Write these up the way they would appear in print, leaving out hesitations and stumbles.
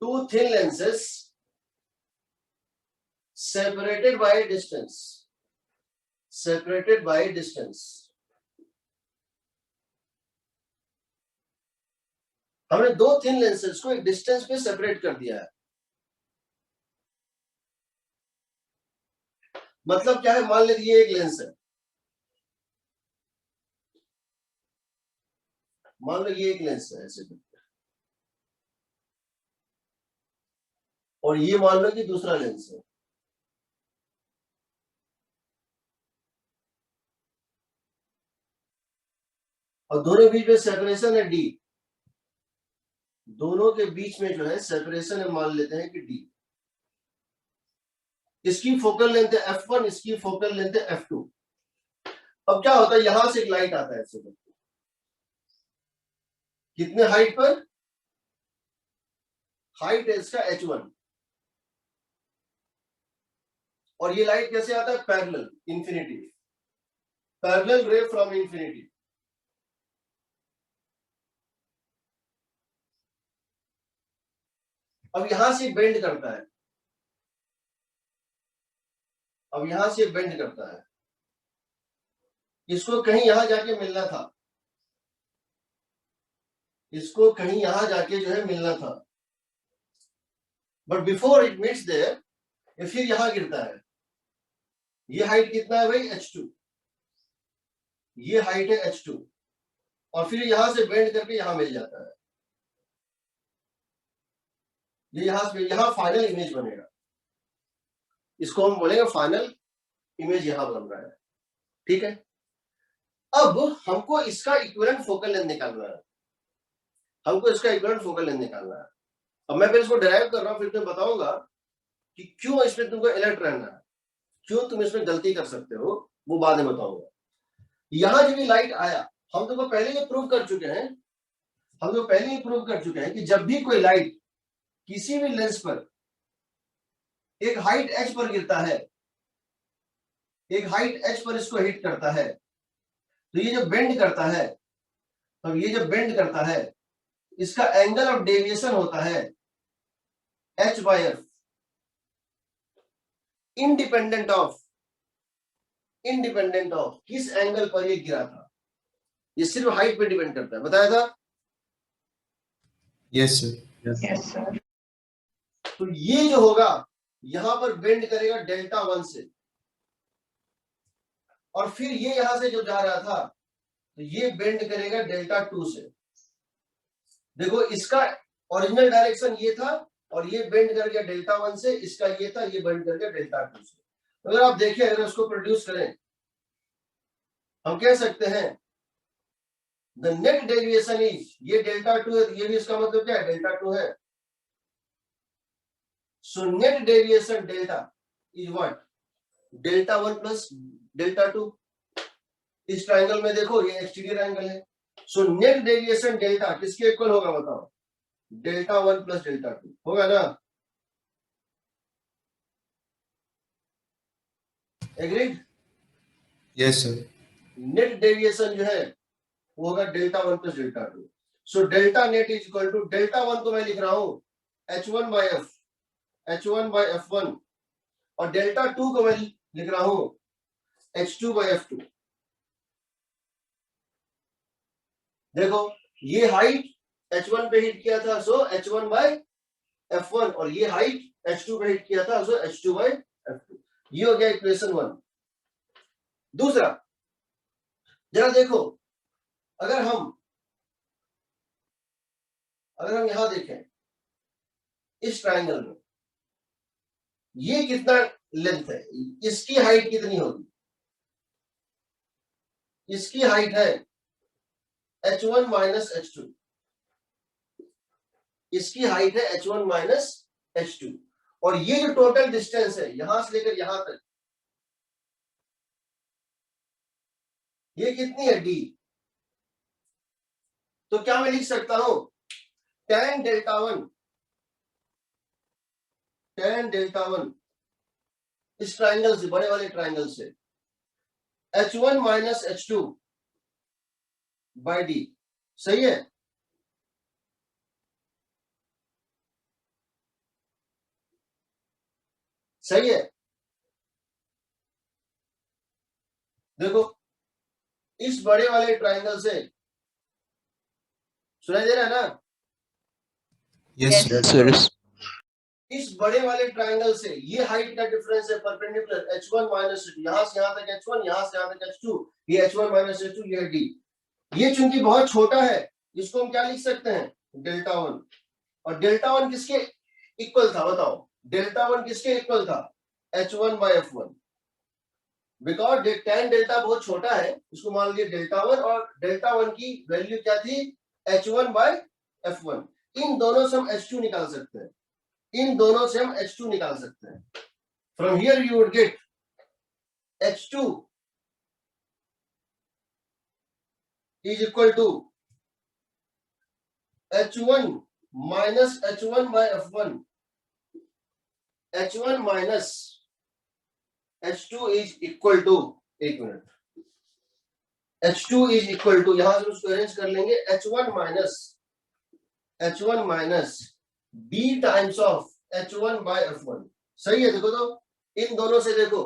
two thin lenses separated by distance. Separated by distance. हमने दो thin lenses को एक डिस्टेंस पे सेपरेट कर दिया है। मतलब क्या है, मान लीजिए ये एक लेंस है, मान लो ये एक लेंस है ऐसे, और ये मान लो कि दूसरा लेंस है। और दोनों बीच में सेपरेशन है डी, दोनों के बीच में जो है सेपरेशन है, मान लेते हैं कि डी। इसकी फोकल लेंथ है f1, इसकी फोकल लेंथ है f2। अब क्या होता है, यहां से एक लाइट आता है ऐसे, कितने हाइट पर, हाइट है इसका h1, और ये लाइट कैसे आता है, पैरेलल, इंफिनिटी, पैरेलल रे फ्रॉम इंफिनिटी। अब यहां से बेंड करता है, अब यहां से बेंड करता है, इसको कहीं यहां जाके मिलना था, इसको कहीं यहां जाके जो है मिलना था, but before it meets there ये फिर यहां गिरता है। ये हाइट कितना है भाई, h2, ये हाइट है h2, और फिर यहां से बेंड करके यहां मिल जाता है। ये यहां से, यहां फाइनल इमेज बनेगा, इसको हम बोलेंगे फाइनल इमेज, यहां बन रहा है, ठीक है। अब हमको इसका इक्विवेलेंट फोकल लेंथ निकालना है, हमको इसका इक्विवेलेंट फोकल लेंथ निकालना है। अब मैं फिर इसको डिराइव कर रहा हूं, फिर तुम्हें बताऊंगा कि क्यों इसमें तुमको अलर्ट रहना है, क्यों तुम इसमें गलती कर सकते हो, वो बाद में बताऊंगा। यहां जब ये लाइट आया, हम तुमको पहले ही प्रूव कर चुके हैं, हम तो पहले ही प्रूव कर चुके हैं कि जब भी कोई लाइट किसी भी लेंस पर एक हाइट h पर गिरता है, एक हाइट h पर इसको हिट करता है, तो ये जब बेंड करता है, तब ये जब बेंड करता है, इसका एंगल ऑफ डेविएशन होता है h/f, इंडिपेंडेंट ऑफ किस एंगल पर ये गिरा था। ये सिर्फ हाइट पे डिपेंड करता है, बताया था। Yes sir, yes sir. तो ये जो होगा यहां पर बेंड करेगा डेल्टा 1 से, और फिर ये यहां से जो जा रहा था तो ये बेंड करेगा डेल्टा 2 से। देखो इसका ओरिजिनल डायरेक्शन ये था, और ये बेंड कर गया डेल्टा 1 से, इसका ये था, ये बेंड कर गया डेल्टा 2 से। अगर आप देखें, अगर उसको प्रोड्यूस करें, हम कह सकते हैं द नेट डेविएशन इज, ये डेल्टा 2 है, ये भी इसका मतलब क्या है, डेल्टा 2 है। So net deviation delta is what, delta 1 plus delta 2। इस ट्राइंगल में देखो ये एक्सटीरियर एंगल है, सो नेट डेविएशन डेल्टा किसके इक्वल होगा, बताओ, डेल्टा 1 प्लस डेल्टा 2 होगा ना, agreed. Yes sir, net deviation जो है वो होगा delta 1 plus delta 2। So delta net is equal to, delta 1 को मैं लिख रहा हूं h1 by f, h1 by f1, और डेल्टा 2 को मैं लिख रहा हूं h2 by f2। देखो ये हाइट h1 पे हिट किया था, सो h1 by f1, और ये हाइट h2 पे हिट किया था, सो h2 by f2। ये हो गया इक्वेशन 1। दूसरा, जरा देखो, अगर हम यहां देखें इस ट्राइंगल में, ये कितना लेंथ है, इसकी हाइट कितनी होगी, इसकी हाइट है h1 माइनस h2, इसकी हाइट है h1 माइनस h2, और ये जो टोटल डिस्टेंस है यहां से लेकर यहां तक, ये कितनी है d। तो क्या मैं लिख सकता हूं, tan डेल्टा 1 इस ट्राइंगल से, बड़े वाले ट्राइंगल से, h1 minus h2 bye d, सही है। सही है। देखो इस बड़े वाले ट्राइंगल से सुनाई दे रहा है ना? Yes, sir. sir. इस बड़े वाले ट्राइंगल से ये हाइट का डिफरेंस है परपेंडिकुलर h1 माइनस h2, यहां से यहां तक h1, यहां से यहां तक h2, ये h1 माइनस h2, ये d। ये चूंकि बहुत छोटा है इसको हम क्या लिख सकते हैं? Delta one. और डेल्टा वन किसके इक्वल था बताओ? डेल्टा वन किसके इक्वल था? h1 by f1। Because tan delta बहुत छोटा है इसको मान लीजिए डेल्टा वन, और डेल्टा वन की वैल्यू क्या थी? h1 by f1। इन दोनों से हम h2 निकाल सकते हैं, इन दोनों से हम h2 निकाल सकते हैं। From here you would get h2 is equal to h1 minus h1 by f1। h1 minus h2 is equal to, एक मिनट, h2 इज इक्वल टू, यहां से उसको अरेंज कर लेंगे, h1 minus b times of h1 by f1। सही है। देखो तो इन दोनों से देखो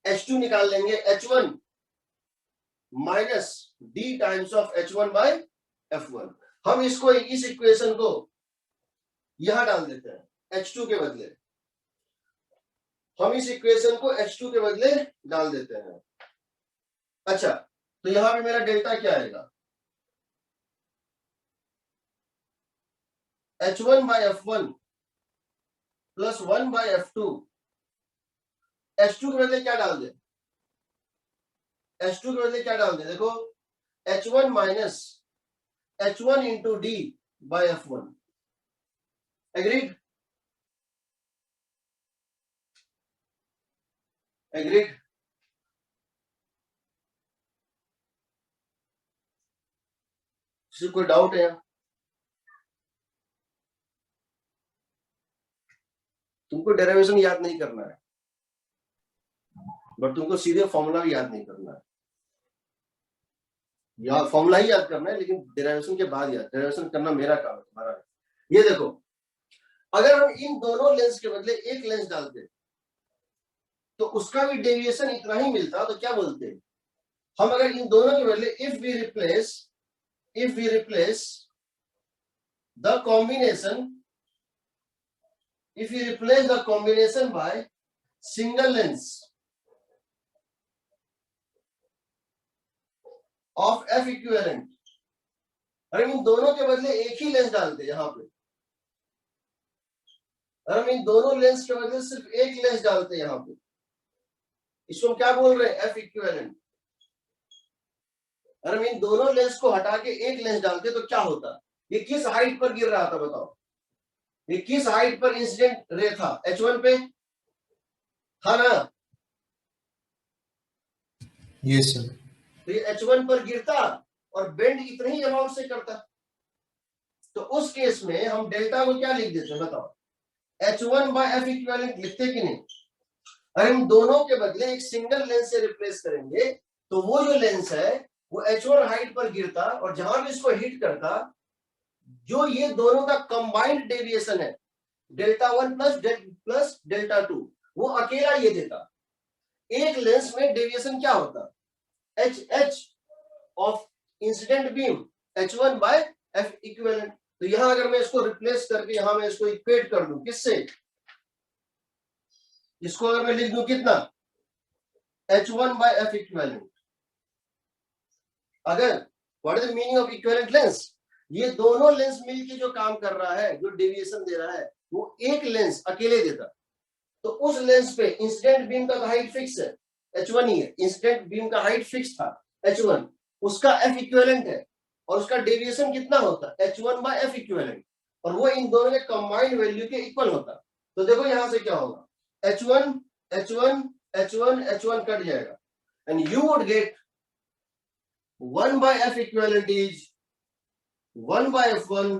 h2 निकाल लेंगे, h1 minus d times of h1 by f1। हम इसको इस इक्वेशन को यहां डाल देते हैं h2 के बदले, हम इस इक्वेशन को h2 के बदले डाल देते हैं। अच्छा तो यहां पे मेरा डेल्टा क्या आएगा? h1 by f1 plus 1 by f2। h2 के बदले क्या डाल दे? h2 के बदले क्या डाल दे? देखो h1 minus h1 into D by f1। Agreed? Agreed? किसी कोई डाउट है? तुमको डेरिवेशन याद नहीं करना है, बट तुमको सीधे फॉर्मूला भी याद नहीं करना है, या फॉर्मूला ही याद करना है, लेकिन डेरिवेशन के बाद याद, डेरिवेशन करना मेरा काम है, तुम्हारा नहीं। ये देखो अगर हम इन दोनों लेंस के बदले एक लेंस डालते तो उसका भी डेविएशन इतना ही मिलता, तो क्या बोलते हैं हम? अगर इन दोनों के बदले if we replace the combination, if you replace the combination by single lens of f equivalent, अगर इन दोनों के बदले एक ही लेंस डालते यहां पे, अगर हम इन दोनों लेंस के बदले सिर्फ एक लेंस डालते यहां पे, इसको हम क्या बोल रहे हैं? f equivalent। अगर हम इन दोनों लेंस को हटा के एक लेंस डालते तो क्या होता? ये किस हाइट पर गिर रहा था बताओ? ये किस हाइट पर इंसिडेंट रे था? h1 पे था ना? Yes, sir. तो ये h1 पर गिरता और बेंड इतने ही अमाउंट से करता, तो उस केस में हम डेल्टा को क्या लिख देते हैं बताओ? h1 बाय f इक्विवेलेंट लिखते कि नहीं? अगर हम दोनों के बदले एक सिंगल लेंस से रिप्लेस करेंगे तो वो जो लेंस है वो h1 हाइट पर गिरता और जहां भी इसको हिट करता, जो ये दोनों का कंबाइंड डेविएशन है delta one plus delta two, वो अकेला ये देता। एक लेंस में डेविएशन क्या होता? H of incident beam h1 by f equivalent. तो यहां अगर मैं इसको रिप्लेस करके यहां मैं इसको इक्वेट कर दूं किससे? इसको अगर मैं लिख दूं कितना? h1 by f equivalent. अगर what is the meaning of equivalent lens? ये दोनों लेंस मिलके जो काम कर रहा है, जो डेविएशन दे रहा है, वो एक लेंस अकेले देता। तो उस लेंस पे इंसिडेंट बीम का हाइट फिक्स है, h1 ही है, इंसिडेंट बीम का हाइट फिक्स था h1, उसका f इक्विवेलेंट है और उसका डेविएशन कितना होता? h1 बाय f इक्विवेलेंट, और वो इन दोनों के कंबाइंड वैल्यू के इक्वल होता। तो देखो यहां से क्या होगा? h1 h1 h1 h1 cut जाएगा and you would gate 1 by f equivalent is 1 by f1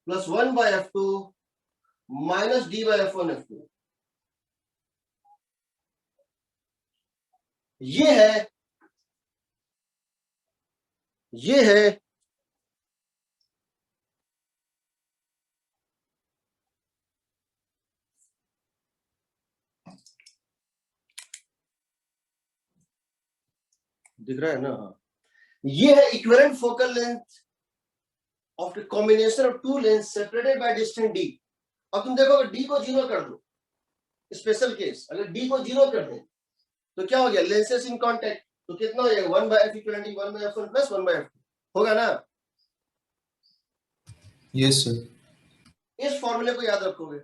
plus 1 by f2 minus d by f1 f2। ये है दिख रहा है ना? हाँ, ये है equivalent focal length of the combination of two length separated by distance d। अब तुम देखो d को 0 कर दो, स्पेशल केस, अगर d को 0 कर दें तो क्या हो गया? लेंसेस इन कांटेक्ट, तो कितना हो जाएगा? 1 by f equivalent 1 by f1 plus 1 by f2 होगा ना? Yes, sir. इस फॉर्मूले को याद रखोगे,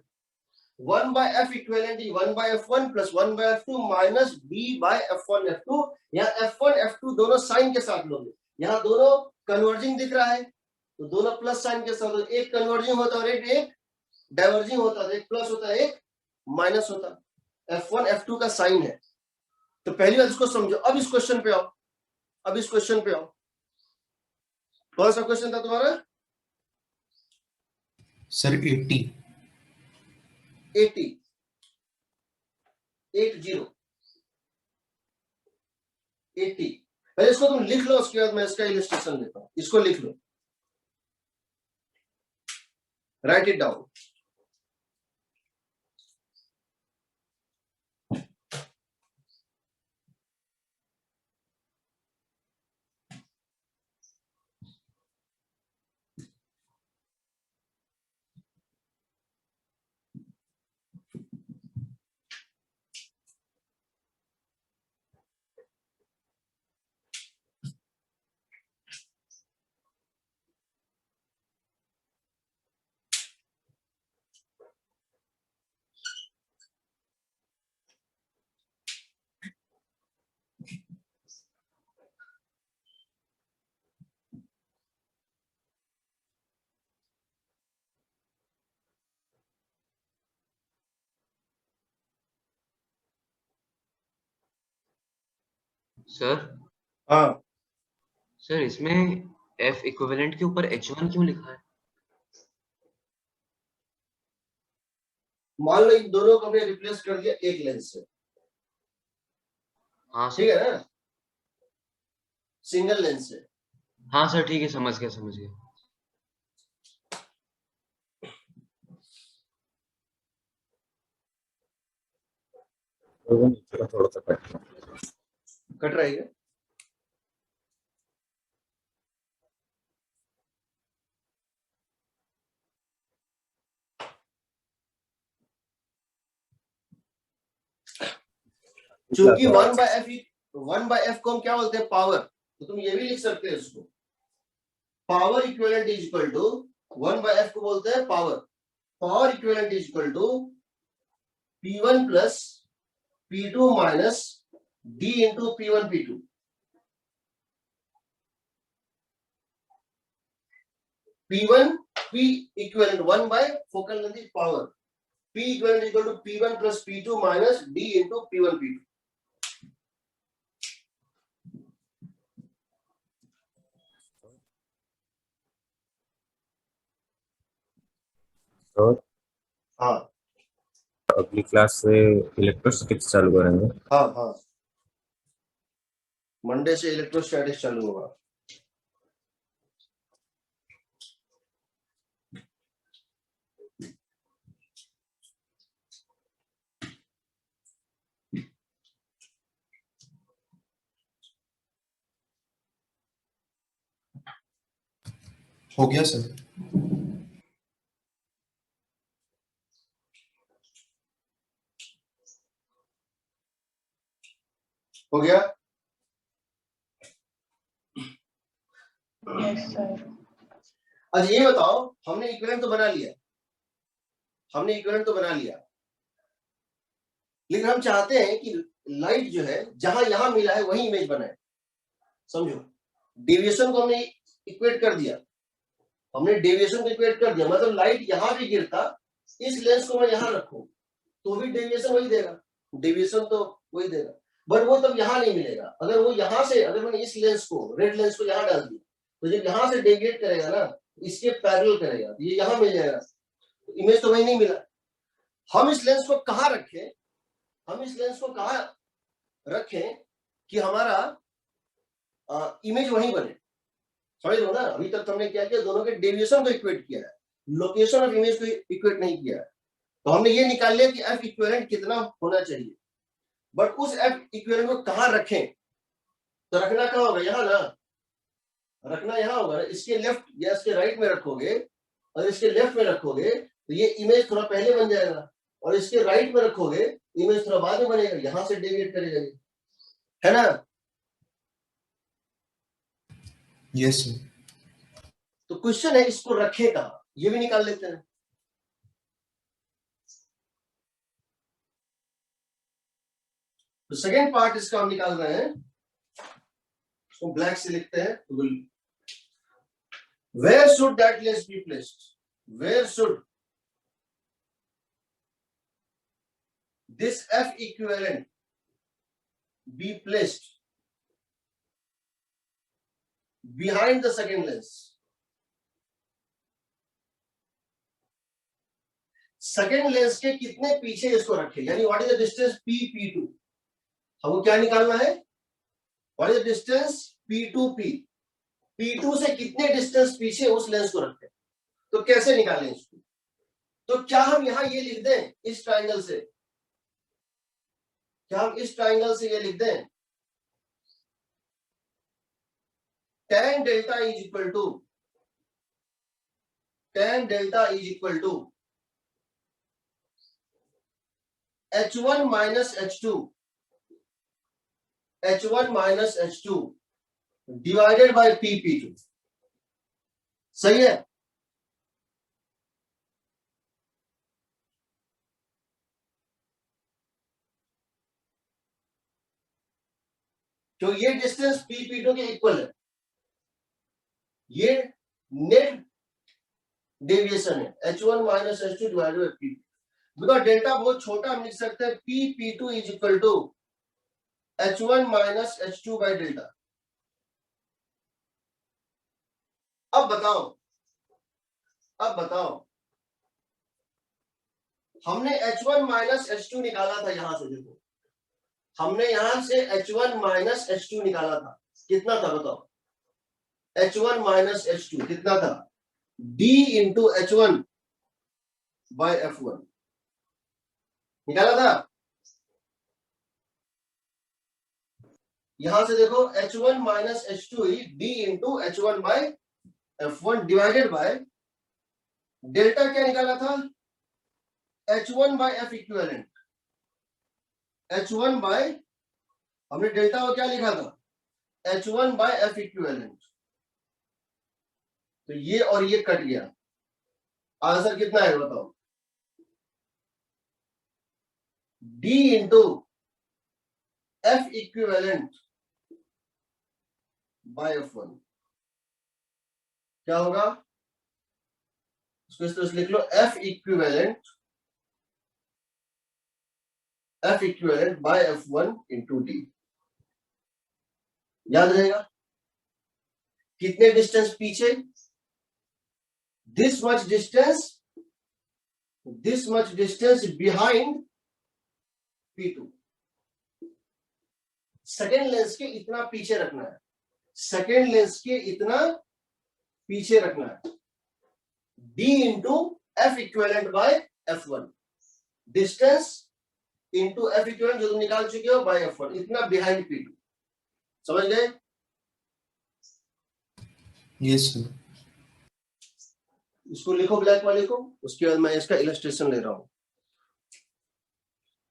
1 by f equivalent 1 by f1 plus 1 by f2 minus b by f1 f2। यहाँ f1 f2 दोनों साइन के साथ लोगे, यहाँ दोनों कन्वर्जिंग दिख रहा है तो दोनों प्लस साइन के साथ, एक कन्वर्जिंग होता है और एक डाइवर्जिंग होता है, एक प्लस होता है एक माइनस होता है। f1 f2 का साइन है। तो पहली बात इसको समझो। अब इस क्वेश्चन पे आओ, अब इस क्वेश्चन पे आओ। कौन सा क्वेश्चन था तुम्हारा? Sir, 80. 80 पहले इसको तुम लिख लो, उसके बाद मैं इसका इलस्ट्रेशन देता हूं। इसको लिख लो, राइट इट डाउन। सर हाँ, सर इसमें F इक्विवेलेंट के ऊपर H1 क्यों लिखा है? मान लो इन दोनों को हमने रिप्लेस कर दिया एक लेंस से, हाँ ठीक सर। है ना? सिंगल लेंस से। हाँ सर ठीक है, समझ गया समझ गया। थोड़ा सा कट रहा है क्या? चूंकि 1 by f को हम क्या बोलते हैं? पावर। तो तुम ये भी लिख सकते हो इसको, power equivalent is equal to 1 by f को बोलते हैं power. Power equivalent is equal to p1 plus p2 minus d into p1 p2। p1 p equivalent 1 by focal length is power, p equivalent is equal to p1 plus p2 minus d into p1 p2। तो हाँ अगली class से electrostatics चालू करेंगे। हाँ हाँ, Monday से electrostatics चालू होगा। हो गया सर? हो गया? Yes sir. अच्छा ये बताओ, हमने इक्विवेलेंट तो बना लिया, हमने इक्विवेलेंट तो बना लिया, लेकिन हम चाहते हैं कि लाइट जो है जहां यहां मिला है वही इमेज बनाए। समझो, डेविएशन को हमने इक्वेट कर दिया, हमने डेविएशन को इक्वेट कर दिया, मतलब लाइट यहां भी गिरता, इस लेंस को मैं यहां रखूं तो भी डेविएशन वही देगा, डेविएशन तो वही देगा, बट वो तब यहां नहीं मिलेगा। अगर वो यहां से, अगर मैंने इस लेंस को, रेड लेंस को यहां डाल दिया, तो जब यहां से डेविएट करेगा ना, इसके पैरेलल करेगा, तो ये यहां मिल जाएगा, इमेज तो वही नहीं मिला। हम इस लेंस को कहां रखें, हम इस लेंस को कहां रखें कि हमारा इमेज वहीं बने। समझ लो ना, अभी तक हमने क्या किया, दोनों के डेविएशन को इक्वेट किया है, लोकेशन ऑफ इमेज को इक्वेट नहीं किया है। तो हमने ये निकाल लिया कि एफ इक्विवेलेंट कितना होना चाहिए, बट उस एफ इक्विवेलेंट को कहां रखें तो रखना कहाँ होगा, यहाँ ना, रखना यहाँ होगा ना, इसके लेफ्ट या इसके राइट में रखोगे और इसके लेफ्ट में रखोगे तो ये इमेज थोड़ा पहले बन जाएगा, और इसके राइट में रखोगे इमेज थोड़ा बाद में बनेगा, यहां से डेविएट करेगा ये, है ना। Yes sir. तो क्वेश्चन है इसको रखे कहाँ, ये भी निकाल लेते हैं। तो सेकेंड पार्ट इसका हम निकाल रहे हैं, इसको ब्लैक से लिखते हैं। Where should that lens be placed, where should this F equivalent be placed behind the second lens, second lens के कितने पीछे इसको रखे, यानी what is the distance P P2, हमको क्या निकालना है, what is the distance P2 P, P2 से कितने डिस्टेंस पीछे उस लेंस को रखते हैं। तो कैसे निकालें इसको, तो क्या हम यहां ये लिख दें इस ट्राइंगल से, क्या हम इस ट्राइंगल से ये लिख दें, tan delta is equal to, tan delta is equal to H1 minus H2, H1 minus H2 divided by P2, सही है। तो ये डिस्टेंस P2 के इक्वल है, ये नेट डेविएशन है H1 minus H2 divided by P2, because delta बहुत छोटा, हम लिख सकते हैं P2 is equal to H1 minus H2 by delta. अब बताओ, अब बताओ, हमने H1 माइनस H2 निकाला था, यहां से देखो, हमने यहां से H1 माइनस H2 निकाला था, कितना था बताओ, H1 माइनस H2 कितना था, D into H1 by F1 निकाला था। यहां से देखो H1 माइनस H2 ही D into H1 by F1 divided by delta क्या निकाला था, H1 by F equivalent, H1 by, हमने डेल्टा को क्या लिखा था, H1 बाय F इक्विवेलेंट, तो ये और ये कट गया, आंसर कितना है बताओ, D into F equivalent by F1 क्या होगा, इसको इस तरह से लिख लो, F equivalent by F1 into D, याद रहेगा। कितने डिस्टेंस पीछे, this much distance behind P2, second lens के इतना पीछे रखना है, सेकेंड लेंस के इतना पीछे रखना है, D into F equivalent by F1, distance into F equivalent जो तुम निकाल चुके हो बाय F1, इतना बिहाइंड P2, समझ गए। Yes sir. इसको लिखो ब्लैक वाले को, उसके बाद मैं इसका इलस्ट्रेशन ले रहा हूं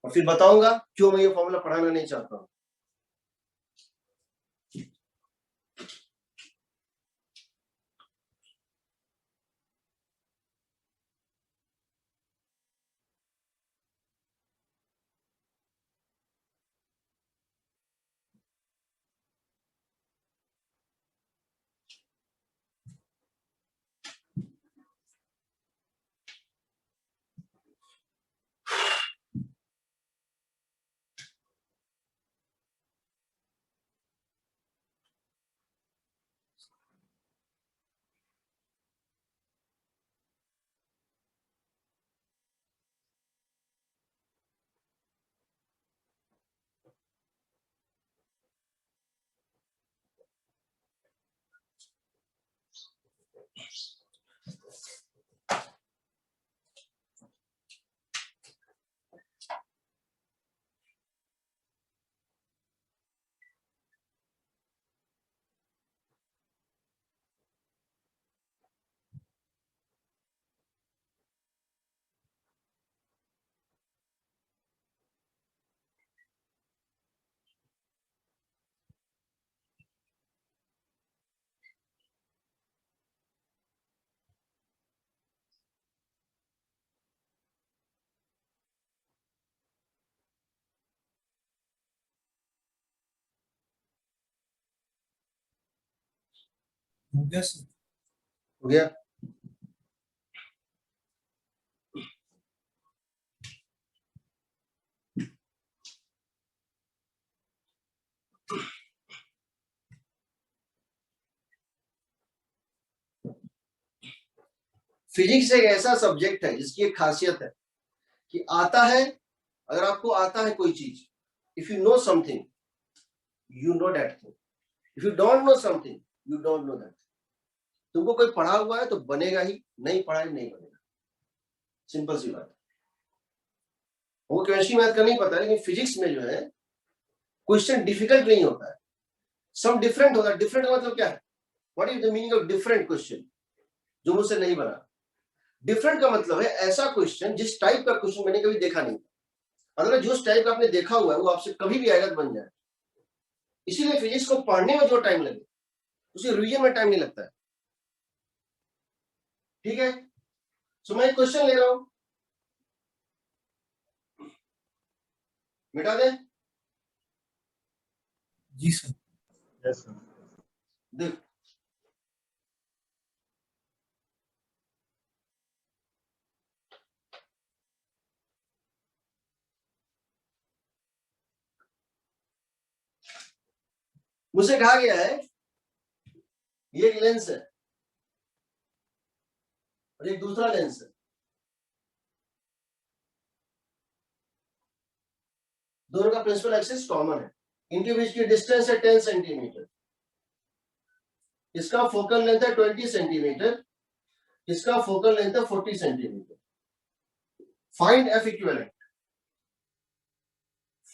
और फिर बताऊंगा क्यों मैं ये फॉर्मूला पढ़ाना नहीं चाहता हूं। हो गया सर। हो गया। फिजिक्स एक ऐसा सब्जेक्ट है जिसकी एक खासियत है कि आता है, अगर आपको आता है कोई चीज, if you know something you know that thing, if you don't know something you don't know that. तुमको कोई पढ़ा हुआ है तो बनेगा ही, नहीं पढ़ा है नहीं बनेगा, सिंपल सी बात। वो केमिस्ट्री मैथ का नहीं पता है, लेकिन फिजिक्स में जो है क्वेश्चन डिफिकल्ट नहीं होता है, सब डिफरेंट होता है। डिफरेंट का मतलब क्या है? What is the meaning of different question? जो मुझसे नहीं बना। डिफरेंट का मतलब है ऐसा क्वेश्चन जिस टाइप का क्वेश्चन मैंने कभी देखा नहीं, मतलब जो टाइप का आपने देखा हुआ है वो आपसे कभी भी आएगा तो बन जाए। इसीलिए फिजिक्स को पढ़ने में जो टाइम लगे उसे रिवीजन में टाइम नहीं लगता है। ठीक है, सो मैं एक क्वेश्चन ले रहा हूं, मिटा दे। जी सर। Yes sir. देख, मुझसे कहा गया है ये एक लेंस है और एक दूसरा लेंस है, दोनों का प्रिंसिपल एक्सिस कॉमन है, इनके बीच की डिस्टेंस है 10 सेंटीमीटर, इसका फोकल लेंथ है 20 सेंटीमीटर, इसका फोकल लेंथ है 40 centimetre. Find F equivalent,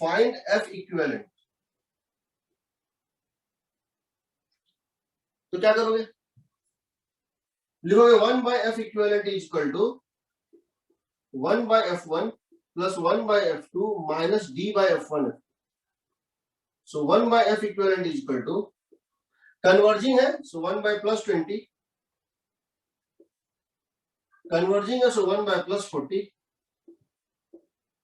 find F equivalent. तो क्या करोगे? लिखोगे 1 by F equivalent is equal to 1 by f1 plus 1 by f2 minus d by f1। So 1 by f equivalent is equal to, converging है so 1 by plus 20, converging है so 1 by plus 40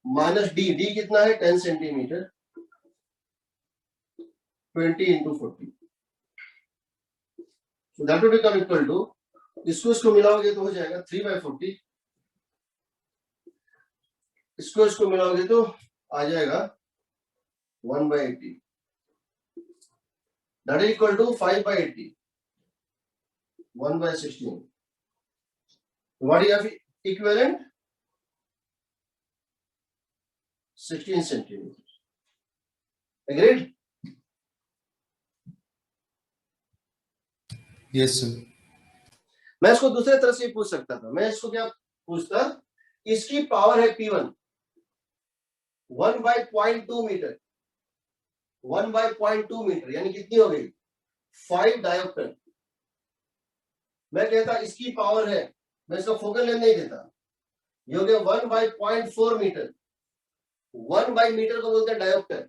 minus d, d कितना है 10 centimetre, 20 into 40, so that will become equal to, इसको मिलाओगे तो हो जाएगा 3 bye 40, इसको मिलाओगे तो आ जाएगा 1 by 80, that is equal to 5 by 80, 1 by 16। What is equivalent? 16 centimetre. Agreed? Yes sir. मैं इसको दूसरे तरह से पूछ सकता था, मैं इसको क्या पूछता, इसकी पावर है P1, 1 bye 0.2 metre, 1 bye 0.2 metre यानी कितनी हो गई 5 डायोप्टर। मैं कहता इसकी पावर है, मैं इसका फोकल लेंथ नहीं देता, ये हो गया 1 बाय 0.4 मीटर, 1 बाय मीटर को बोलते हैं डायोप्टर,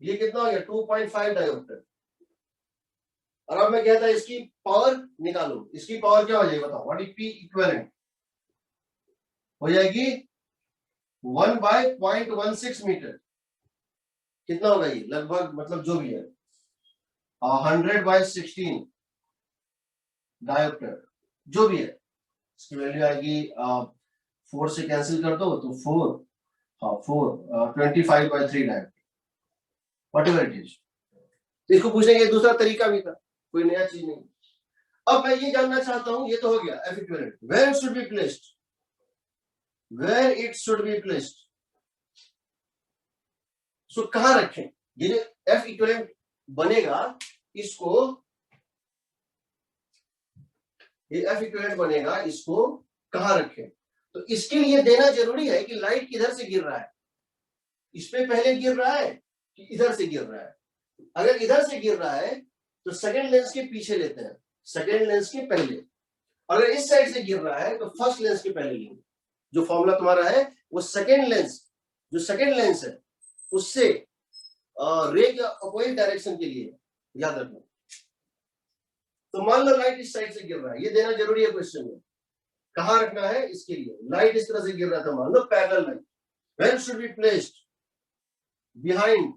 ये कितना हो गया 2.5 डायोप्टर। और अब मैं कहता इसकी पावर निकालो, इसकी पावर क्या हो जाएगी बताओ, व्हाट इज P इक्विवेलेंट? हो जाएगी 1 बाय 0.16 मीटर, कितना होगा ये लगभग, मतलब जो भी है 100 बाय 16 डायोप्टर, जो भी है इसकी वैल्यू आएगी 4 से कैंसिल कर दो तो 4, हाँ 4 25 by 3 dioptre, whatever it is. इसको पूछने का दूसरा तरीका भी था, कोई नया चीज नहीं। अब मैं ये जानना चाहता हूं, ये तो हो गया F equivalent, where should be placed, where it should be placed, so कहां रखें? ये एफ इक्विवेलेंट बनेगा, इसको, ये एफ इक्विवेलेंट बनेगा, इसको कहां रखें? तो इसके लिए देना जरूरी है कि लाइट किधर से गिर रहा है, इस पे पहले गिर रहा है कि इधर से गिर रहा है। अगर इधर से गिर रहा है तो सेकंड लेंस के पीछे लेते हैं, सेकंड लेंस के पहले। अगर इस साइड से गिर रहा है तो फर्स्ट लेंस के पहले लेंगे। जो फॉर्मूला तुम्हारा है वो सेकंड लेंस, जो सेकंड लेंस है उससे रे के अपोजिट डायरेक्शन के लिए, याद रखना। तो मान लो लाइट इस साइड से गिर रहा है, ये देना जरूरी है क्वेश्चन में, कहां रखना है इसके लिए। लाइट इस तरह से गिर रहा था, मान लो parallel light, where should be placed? Behind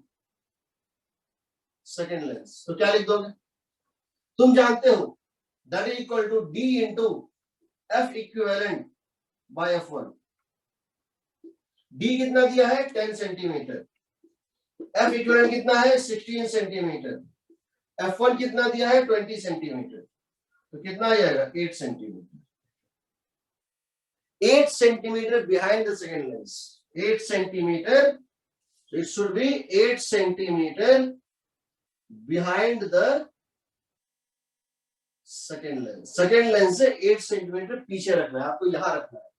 second lens. तो क्या लिख दोगे? तुम जानते हो that is equal to D into F equivalent by F1। D कितना दिया है 10 सेंटीमीटर, एफ इक्विवेलेंट कितना है 16 सेंटीमीटर, F1 कितना दिया है 20 सेंटीमीटर, तो कितना आ जाएगा 8 centimetre. 8 centimetre behind the second lens, 8 centimetre, it should B 8 centimetre behind the second lens. Second lens से 8 सेंटीमीटर पीछे रखना है, आपको यहां रखना है,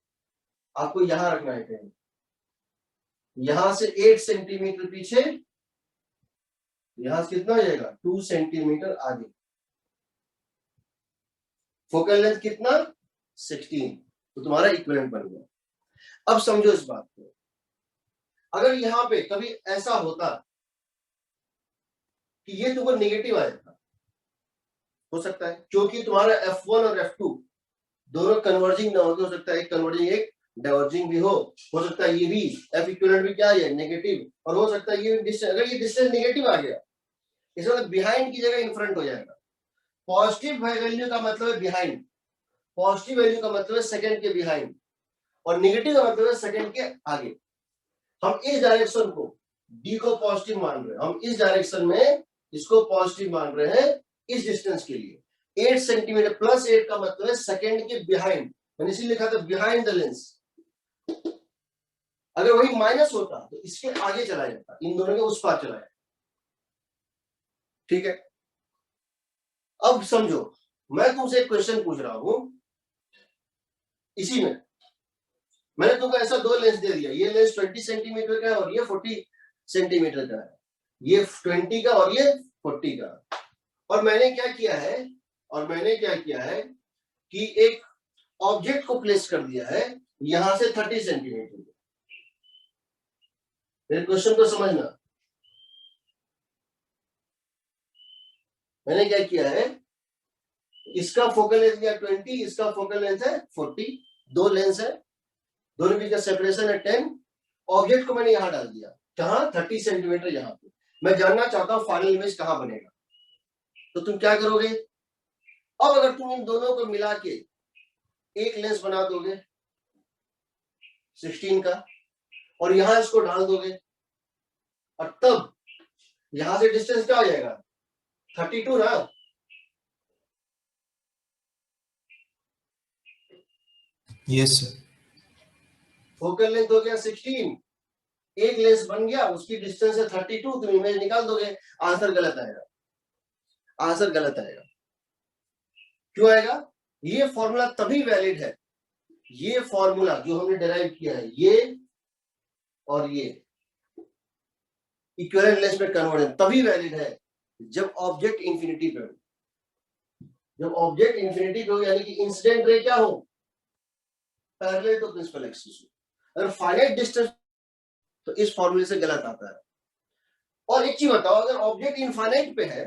आपको यहां रखना है कहीं, यहां से 8 सेंटीमीटर पीछे, यहां से कितना हो जाएगा 2 सेंटीमीटर आगे। फोकल लेंथ कितना 16, तो तुम्हारा इक्विवेलेंट बन गया। अब समझो इस बात को, अगर यहां पे कभी ऐसा होता कि ये तुमको नेगेटिव आ जाता, हो सकता है क्योंकि तुम्हारा F1 और F2 दोनों कन्वर्जिंग ना हो सकता है एक कन्वर्जिंग एक डाइवर्जिंग भी हो सकता है ये भी F इक्विवेलेंट भी क्या है नेगेटिव, और हो सकता है ये डिस्टेंस, अगर ये डिस्टेंस नेगेटिव आ गया इसका मतलब बिहाइंड की जगह इन फ्रंट हो जाएगा। पॉजिटिव वैल्यू का मतलब है बिहाइंड, पॉजिटिव वैल्यू का मतलब है सेकंड के बिहाइंड, और नेगेटिव का मतलब है सेकंड के आगे। हम इस डायरेक्शन को D को पॉजिटिव मान रहे हैं, हम इस डायरेक्शन में इसको पॉजिटिव मान रहे हैं इस डिस्टेंस के लिए। 8 सेंटीमीटर प्लस 8 का मतलब है सेकंड के बिहाइंड, मैंने इसीलिए लिखा था बिहाइंड द लेंस। अगर वही माइनस होता तो इसके आगे चला जाता, इन दोनों के उस पार चला जाता। ठीक है, अब समझो मैं तुमसे एक क्वेश्चन पूछ रहा हूं, इसी में मैंने तुमको ऐसा दो लेंस दे दिया, ये लेंस 20 सेंटीमीटर का है और ये 40 सेंटीमीटर का है, ये 20 का और ये 40 का। और मैंने क्या किया है कि एक ऑब्जेक्ट को प्लेस कर दिया है यहां से 30 सेंटीमीटर। मेरे क्वेश्चन को समझना, मैंने क्या किया है, इसका फोकल लेंथ दिया 20, इसका फोकल लेंथ है 40, दो लेंस है, दोनों बीच का सेपरेशन है 10। ऑब्जेक्ट को मैंने यहां डाल दिया, कहां 30 सेंटीमीटर यहां पे। मैं जानना चाहता हूं फाइनल इमेज कहां बनेगा, तो तुम क्या करोगे, अब अगर तुम इन दोनों को मिला के एक लेंस बना दोगे 16 का और यहां इसको डाल दोगे, और तब यहां से डिस्टेंस क्या हो जाएगा 32 ना। Yes sir. फोकल लेंथ हो गया 16, एक लेंस बन गया, उसकी डिस्टेंस है 32, तुम इमेज निकाल दोगे, आंसर गलत आएगा, आंसर गलत आएगा। क्यों आएगा, ये फॉर्मूला तभी वैलिड है, ये फॉर्मूला जो हमने डिराइव किया है ये और ये इक्विवेलेंट लेंस में कन्वर्जन तभी वैलिड है जब ऑब्जेक्ट इंफिनिटी पे हो, जब ऑब्जेक्ट इंफिनिटी पे हो, यानी कि इंसिडेंट रे क्या हो पैरेलल टू प्रिंसिपल एक्सिस हो। अगर फाइनाइट डिस्टेंस तो इस फॉर्मूले से गलत आता है। और एक चीज बताओ, अगर ऑब्जेक्ट इनफाइनाइट पे है,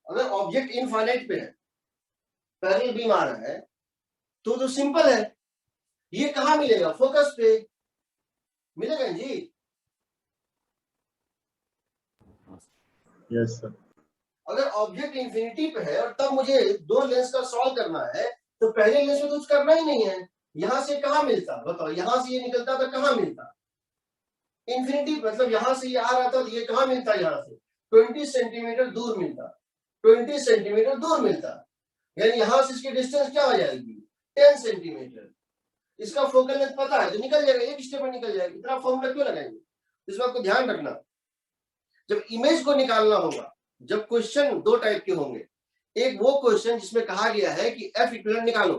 अगर ऑब्जेक्ट इनफाइनाइट पे है, पैरेलल बीम आ रहा है, तो सिंपल है, ये कहां मिलेगा फोकस पे मिलेगा जी। Yes sir. अगर ऑब्जेक्ट इंफिनिटी पे है और तब मुझे दो लेंस का सॉल्व करना है, तो पहले लेंस में तो कुछ करना ही नहीं है, यहां से कहां मिलता बताओ, यहां से ये निकलता तो कहां मिलता, इंफिनिटी मतलब यहां से ये आ रहा था तो ये कहां मिलता, यहां से 20 सेंटीमीटर दूर मिलता, 20 सेंटीमीटर दूर मिलता, यानी यहां से इसकी डिस्टेंस क्या हो जाएगी 10 सेंटीमीटर। इसका फोकल लेंथ पता है तो निकल जाएगा, एक स्टेप में निकल जाएगा, इतना फॉर्मूला क्यों लगाएंगे। इस बात को ध्यान रखना, जब इमेज को निकालना होगा, जब क्वेश्चन दो टाइप के होंगे, एक वो क्वेश्चन जिसमें कहा गया है कि एफ इक्विवेलेंट निकालो,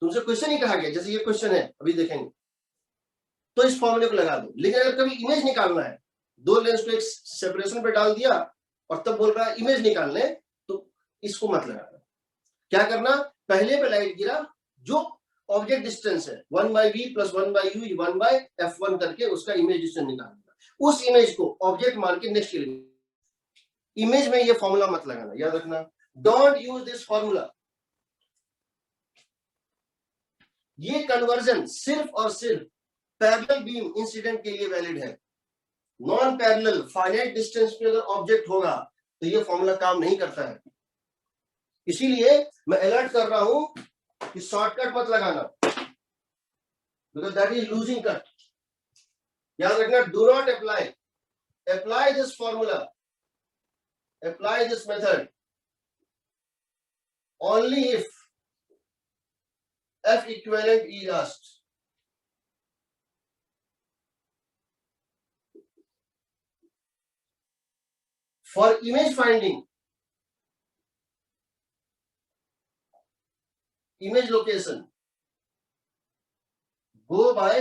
तुमसे क्वेश्चन ही कहा गया, जैसे ये क्वेश्चन है अभी देखेंगे, तो इस फॉर्मूले को लगा दो। लेकिन अगर कभी इमेज निकालना है, दो लेंस को एक सेपरेशन पे डाल दिया और तब बोल रहा है इमेज निकालने, तो इसको मत लगाना। क्या करना, पहले पे लाइट गिरा, जो ऑब्जेक्ट डिस्टेंस है 1/v + 1/u 1/f1 करके उसका इमेज डिस्टेंस निकालना, उस इमेज को ऑब्जेक्ट मान के नेक्स्ट के लिए इमेज में ये फॉर्मूला मत लगाना, याद रखना, डोंट यूज दिस फॉर्मूला। ये कन्वर्जन सिर्फ और सिर्फ पैरेलल बीम इंसिडेंट के लिए वैलिड है, नॉन पैरेलल फाइनाइट डिस्टेंस पे अगर ऑब्जेक्ट होगा तो ये फॉर्मूला काम नहीं करता है। इसीलिए मैं अलर्ट कर रहा हूं कि शॉर्टकट मत लगाना, because that is losing cut. याद रखना, do not apply this formula, apply this method only if F equivalent is asked. For image finding, image location, go by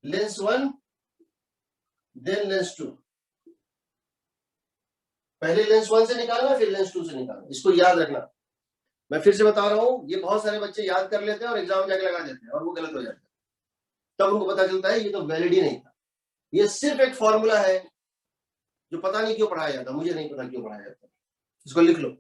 lens 1, then lens 2. पहले lens 1 से निकालना, फिर lens 2 से निकालना। इसको याद रखना। मैं फिर से बता रहा हूं, ये बहुत सारे बच्चे याद कर लेते हैं और एग्जाम जाके लगा देते हैं और वो गलत हो जाता है। तब उनको पता चलता है ये तो वैलिड ही नहीं था, ये सिर्फ एक फॉर्मूला है जो पता नहीं क्यों पढ़ाया जाता, मुझे नहीं पता क्यों पढ़ाया जाता। इसको लिख लो।